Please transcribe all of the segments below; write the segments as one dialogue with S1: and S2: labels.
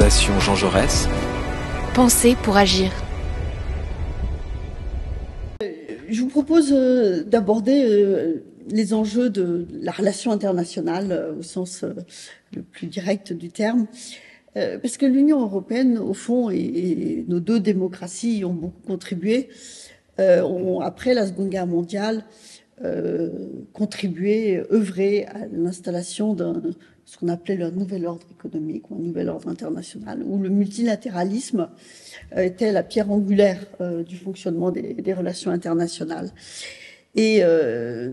S1: Fondation Jean Jaurès.
S2: Penser pour agir.
S3: Je vous propose d'aborder les enjeux de la relation internationale au sens le plus direct du terme. Parce que l'Union européenne, au fond, et nos deux démocraties y ont beaucoup contribué, ont, après la Seconde Guerre mondiale, contribué, œuvré à l'installation d'un ce qu'on appelait le nouvel ordre économique ou un nouvel ordre international, où le multilatéralisme était la pierre angulaire du fonctionnement des relations internationales. Et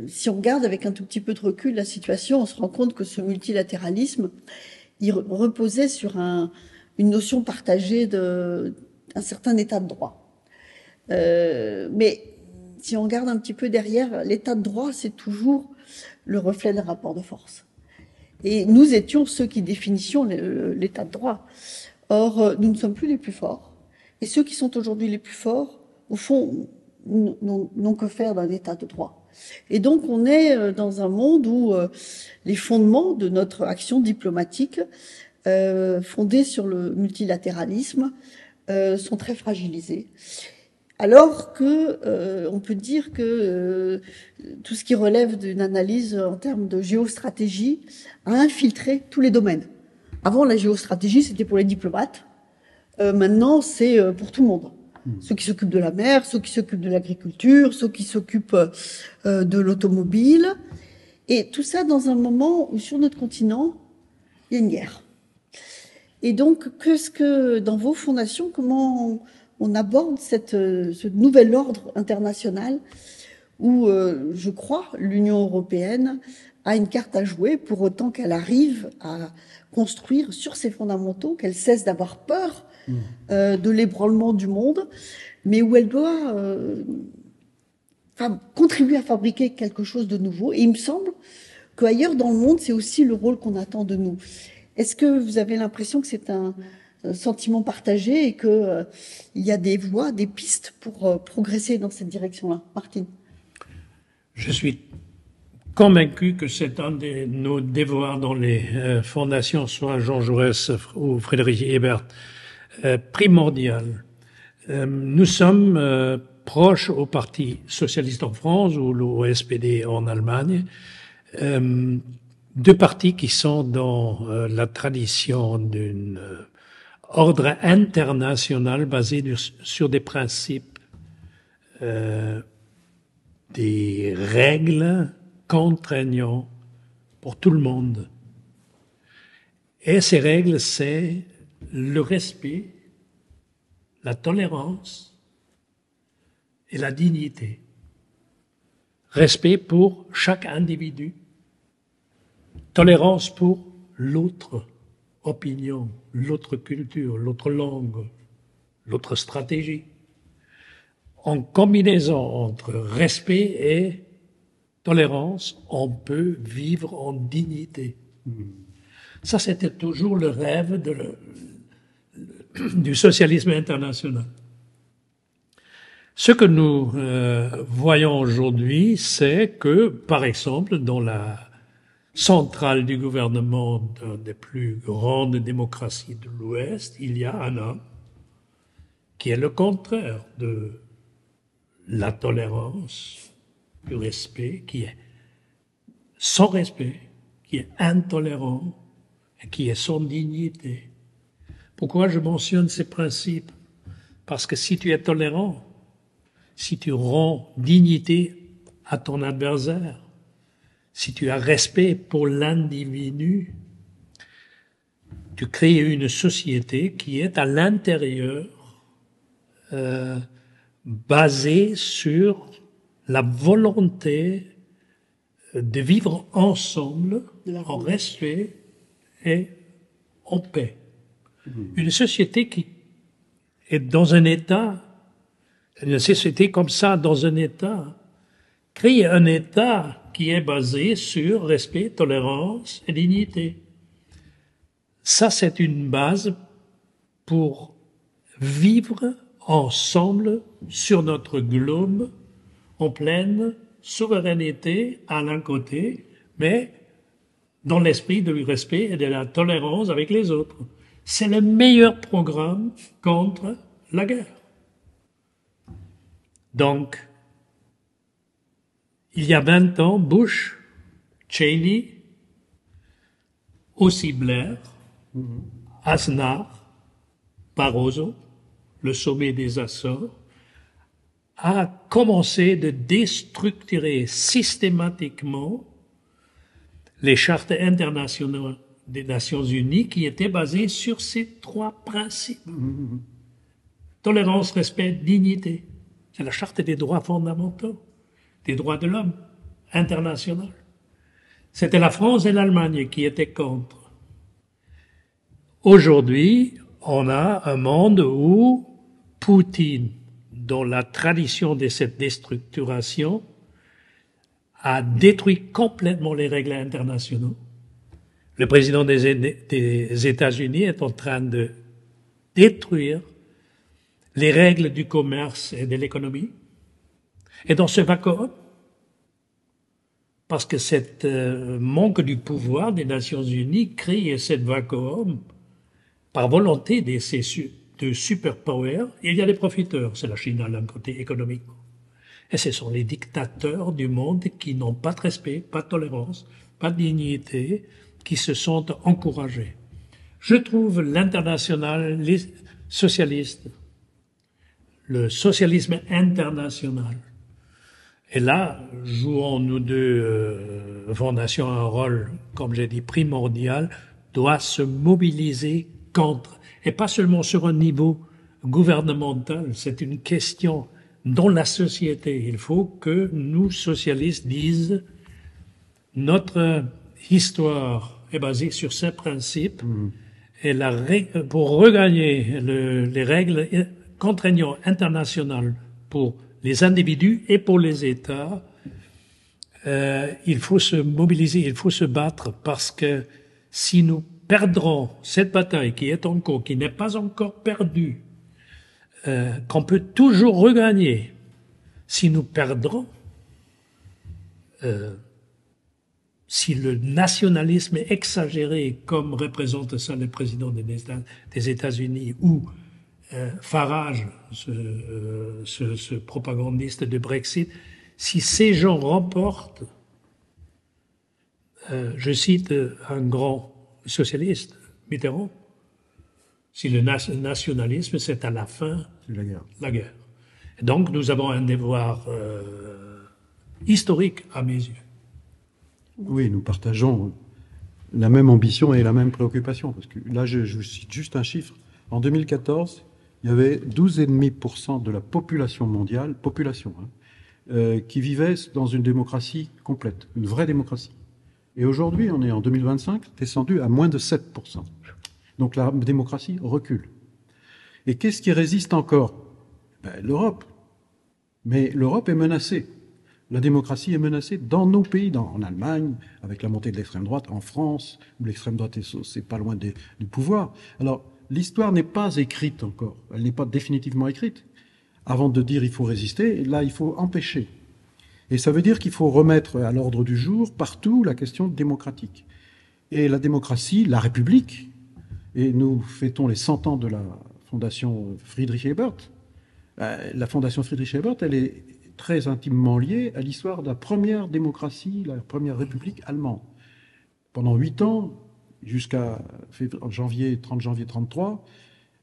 S3: si on regarde avec un tout petit peu de recul la situation, on se rend compte que ce multilatéralisme, il reposait sur une notion partagée d'un certain état de droit. Mais si on regarde un petit peu derrière, l'état de droit, c'est toujours le reflet d'un rapport de force. Et nous étions ceux qui définissions l'état de droit. Or, nous ne sommes plus les plus forts. Et ceux qui sont aujourd'hui les plus forts, au fond, n'ont que faire d'un état de droit. Et donc, on est dans un monde où les fondements de notre action diplomatique, fondés sur le multilatéralisme, sont très fragilisés. Alors que on peut dire que tout ce qui relève d'une analyse en termes de géostratégie a infiltré tous les domaines. Avant, la géostratégie, c'était pour les diplomates. Maintenant, c'est pour tout le monde. Ceux qui s'occupent de la mer, ceux qui s'occupent de l'agriculture, ceux qui s'occupent de l'automobile. Et tout ça dans un moment où, sur notre continent, il y a une guerre. Et donc, qu'est-ce que, dans vos fondations, comment on aborde ce nouvel ordre international où, je crois, l'Union européenne a une carte à jouer pour autant qu'elle arrive à construire sur ses fondamentaux, qu'elle cesse d'avoir peur de l'ébranlement du monde, mais où elle doit contribuer à fabriquer quelque chose de nouveau. Et il me semble qu'ailleurs dans le monde, c'est aussi le rôle qu'on attend de nous. Est-ce que vous avez l'impression que c'est un sentiment partagé et que il y a des voies, des pistes pour progresser dans cette direction-là? Martine.
S4: Je suis convaincu que c'est un de nos devoirs dans les fondations, soit Jean Jaurès ou Frédéric Ebert, primordial. Nous sommes proches au Parti socialiste en France ou au SPD en Allemagne, deux partis qui sont dans la tradition d'un ordre international basé sur des principes, des règles contraignantes pour tout le monde. Et ces règles, c'est le respect, la tolérance et la dignité. Respect pour chaque individu. Tolérance pour l'autre opinion, l'autre culture, l'autre langue, l'autre stratégie. En combinaison entre respect et tolérance, on peut vivre en dignité. Ça, c'était toujours le rêve du socialisme international. Ce que nous voyons aujourd'hui, c'est que, par exemple, dans la centrale du gouvernement d'une des plus grandes démocraties de l'Ouest, il y a un homme qui est le contraire de la tolérance, du respect, qui est sans respect, qui est intolérant et qui est sans dignité. Pourquoi je mentionne ces principes? Parce que si tu es tolérant, si tu rends dignité à ton adversaire, si tu as respect pour l'individu, tu crées une société qui est à l'intérieur basée sur la volonté de vivre ensemble en respect et en paix. Une société qui est dans un état, une société comme ça dans un état, crée un état qui est basé sur respect, tolérance et dignité. Ça, c'est une base pour vivre ensemble sur notre globe en pleine souveraineté à l'un côté, mais dans l'esprit du respect et de la tolérance avec les autres. c'est le meilleur programme contre la guerre. Donc, il y a 20 ans, Bush, Cheney, aussi Blair, Aznar, Barroso, le sommet des Açores, a commencé de déstructurer systématiquement les chartes internationales des Nations Unies qui étaient basées sur ces 3 principes. Tolérance, respect, dignité. C'est la charte des droits fondamentaux, des droits de l'homme, international. C'était la France et l'Allemagne qui étaient contre. Aujourd'hui, on a un monde où Poutine, dans la tradition de cette déstructuration, a détruit complètement les règles internationales. Le président des États-Unis est en train de détruire les règles du commerce et de l'économie. Et dans ce vacuum, parce que cette manque du pouvoir des Nations Unies crée cette vacuum par volonté de superpower, il y a des profiteurs. C'est la Chine d'un côté économique. Et ce sont les dictateurs du monde qui n'ont pas de respect, pas de tolérance, pas de dignité, qui se sentent encouragés. Je trouve l'international, les socialistes, le socialisme international. Et là, jouons nous deux fondations un rôle, comme j'ai dit, primordial, doit se mobiliser contre, et pas seulement sur un niveau gouvernemental, c'est une question dans la société. Il faut que nous, socialistes, disent notre histoire est basée sur ces principes et pour regagner les règles contraignantes internationales pour les individus et pour les États, il faut se mobiliser, il faut se battre parce que si nous perdrons cette bataille qui est en cours, qui n'est pas encore perdue, qu'on peut toujours regagner, si nous perdrons, si le nationalisme est exagéré, comme représente ça le président des États-Unis ou Farage, ce propagandiste de Brexit, si ces gens remportent, je cite un grand socialiste, Mitterrand, si le nationalisme, c'est à la fin la guerre. Et donc, nous avons un devoir historique à mes yeux.
S1: Oui, nous partageons la même ambition et la même préoccupation. Parce que là, je vous cite juste un chiffre. En 2014, il y avait 12,5% de la population mondiale, qui vivait dans une démocratie complète, une vraie démocratie. Et aujourd'hui, on est en 2025, descendu à moins de 7%. Donc la démocratie recule. Et qu'est-ce qui résiste encore? L'Europe. Mais l'Europe est menacée. La démocratie est menacée dans nos pays, en Allemagne, avec la montée de l'extrême droite, en France, où l'extrême droite c'est pas loin du pouvoir. Alors, l'histoire n'est pas écrite encore. Elle n'est pas définitivement écrite. Avant de dire il faut résister, là, il faut empêcher. Et ça veut dire qu'il faut remettre à l'ordre du jour, partout, la question démocratique. Et la démocratie, la République, et nous fêtons les 100 ans de la fondation Friedrich Ebert. La fondation Friedrich Ebert, elle est très intimement liée à l'histoire de la première démocratie, la première république allemande. Pendant 8 ans, jusqu'à 30 janvier 1933,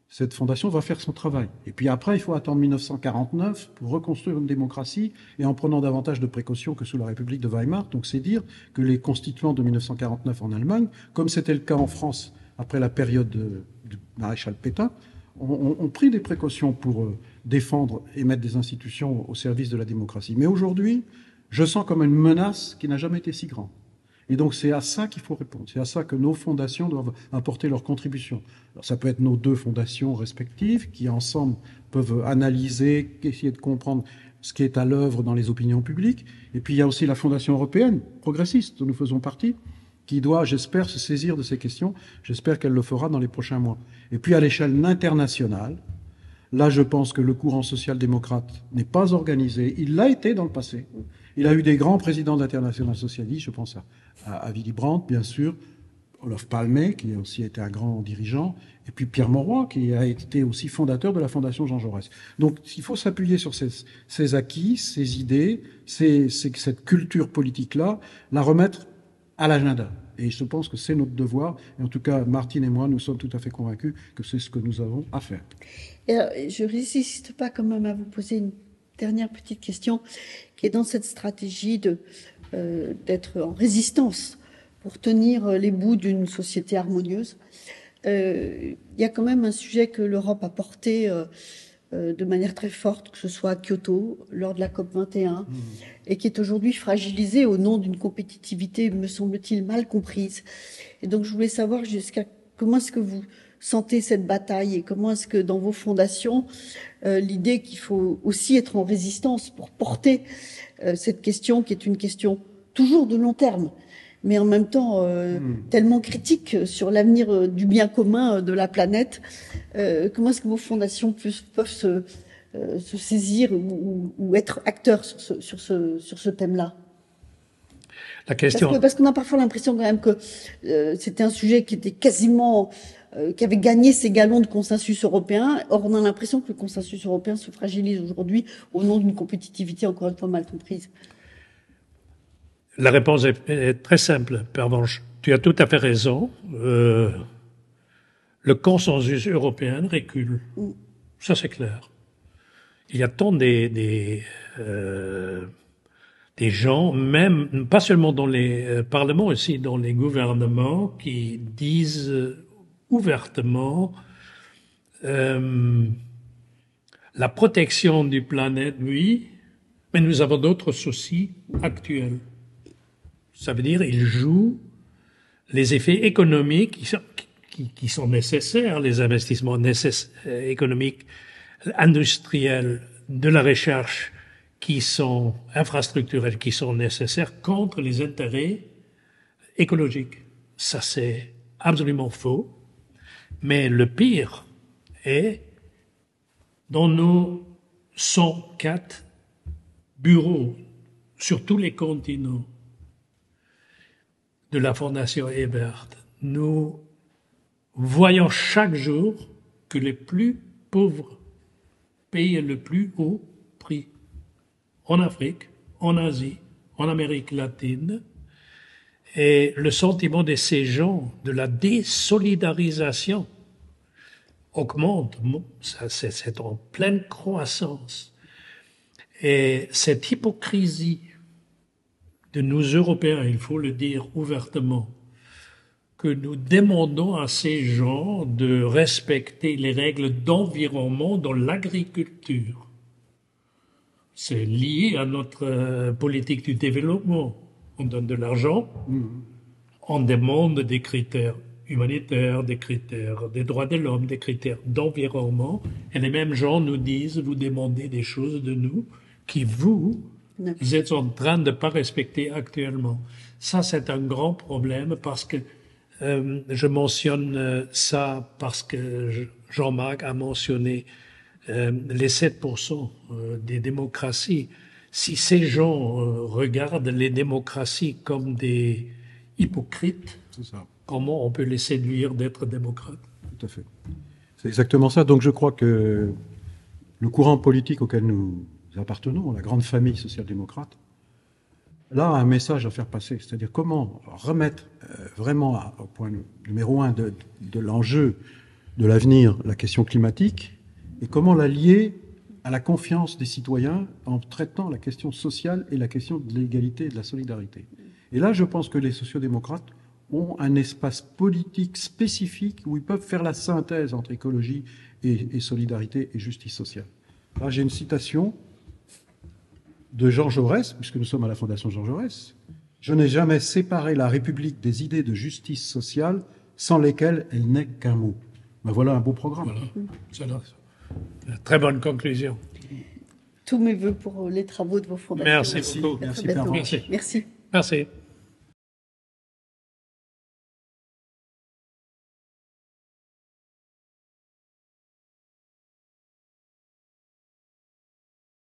S1: cette fondation va faire son travail. Et puis après, il faut attendre 1949 pour reconstruire une démocratie et en prenant davantage de précautions que sous la République de Weimar. Donc c'est dire que les constituants de 1949 en Allemagne, comme c'était le cas en France après la période du maréchal Pétain, ont pris des précautions pour défendre et mettre des institutions au service de la démocratie. Mais aujourd'hui, je sens comme une menace qui n'a jamais été si grande. Et donc c'est à ça qu'il faut répondre. C'est à ça que nos fondations doivent apporter leur contribution. Alors ça peut être nos 2 fondations respectives qui ensemble peuvent analyser, essayer de comprendre ce qui est à l'œuvre dans les opinions publiques. Et puis il y a aussi la Fondation européenne, progressiste, dont nous faisons partie, qui doit, j'espère, se saisir de ces questions. J'espère qu'elle le fera dans les prochains mois. Et puis à l'échelle internationale, là je pense que le courant social-démocrate n'est pas organisé. Il l'a été dans le passé. Il a eu des grands présidents d'internationales socialistes, je pense à Willy Brandt, bien sûr, Olof Palme, qui a aussi été un grand dirigeant, et puis Pierre Mauroy, qui a été aussi fondateur de la Fondation Jean Jaurès. Donc il faut s'appuyer sur ces acquis, ces idées, cette culture politique-là, la remettre à l'agenda. Et je pense que c'est notre devoir. Et en tout cas, Martine et moi, nous sommes tout à fait convaincus que c'est ce que nous avons à faire.
S3: Et alors, je ne résiste pas quand même à vous poser une dernière petite question, qui est dans cette stratégie d'être en résistance pour tenir les bouts d'une société harmonieuse. Il y a quand même un sujet que l'Europe a porté de manière très forte, que ce soit à Kyoto, lors de la COP21, et qui est aujourd'hui fragilisé au nom d'une compétitivité, me semble-t-il, mal comprise. Et donc, je voulais savoir comment est-ce que vous sentez cette bataille et comment est-ce que dans vos fondations, l'idée qu'il faut aussi être en résistance pour porter cette question qui est une question toujours de long terme, mais en même temps tellement critique sur l'avenir du bien commun de la planète. Comment est-ce que vos fondations peuvent se saisir ou être acteurs sur ce thème-là?
S4: La question...
S3: Parce qu'on a parfois l'impression quand même que c'était un sujet qui était quasiment... qui avait gagné ses galons de consensus européen. Or, on a l'impression que le consensus européen se fragilise aujourd'hui au nom d'une compétitivité encore une fois mal comprise.
S4: La réponse est très simple, Pervenche. Tu as tout à fait raison. Le consensus européen recule. Ça, c'est clair. Il y a tant des gens, même, pas seulement dans les parlements, aussi dans les gouvernements, qui disent ouvertement la protection du planète, oui, mais nous avons d'autres soucis actuels. Ça veut dire ils jouent les effets économiques qui sont nécessaires, les investissements économiques, industriels, de la recherche qui sont infrastructurels, qui sont nécessaires contre les intérêts écologiques. Ça, c'est absolument faux. Mais le pire est dans nos 104 bureaux sur tous les continents de la Fondation Ebert, nous voyons chaque jour que les plus pauvres payent le plus haut prix. En Afrique, en Asie, en Amérique latine. Et le sentiment de ces gens, de la désolidarisation, augmente. C'est en pleine croissance. Et cette hypocrisie de nous Européens, il faut le dire ouvertement, que nous demandons à ces gens de respecter les règles d'environnement dans l'agriculture. C'est lié à notre politique du développement. On donne de l'argent, on demande des critères humanitaires, des critères des droits de l'homme, des critères d'environnement, et les mêmes gens nous disent, vous demandez des choses de nous qui vous êtes en train de ne pas respecter actuellement. Ça, c'est un grand problème parce que je mentionne ça parce que Jean-Marc a mentionné les 7% des démocraties. Si ces gens regardent les démocraties comme des hypocrites, comment on peut les séduire d'être démocrates?
S1: Tout à fait. C'est exactement ça. Donc je crois que le courant politique auquel nous appartenons, la grande famille social-démocrate, là a un message à faire passer. C'est-à-dire comment remettre vraiment au point numéro 1 de l'enjeu de l'avenir, la question climatique, et comment la lier à la confiance des citoyens en traitant la question sociale et la question de l'égalité et de la solidarité. Et là, je pense que les sociodémocrates ont un espace politique spécifique où ils peuvent faire la synthèse entre écologie et solidarité et justice sociale. Là, j'ai une citation de Jean Jaurès, puisque nous sommes à la Fondation Jean Jaurès. « Je n'ai jamais séparé la République des idées de justice sociale sans lesquelles elle n'est qu'un mot. » Ben voilà un beau programme.
S4: Voilà. Très bonne conclusion.
S3: Tous mes voeux pour les travaux de vos fondations.
S4: Merci beaucoup.
S3: Merci.
S4: Merci.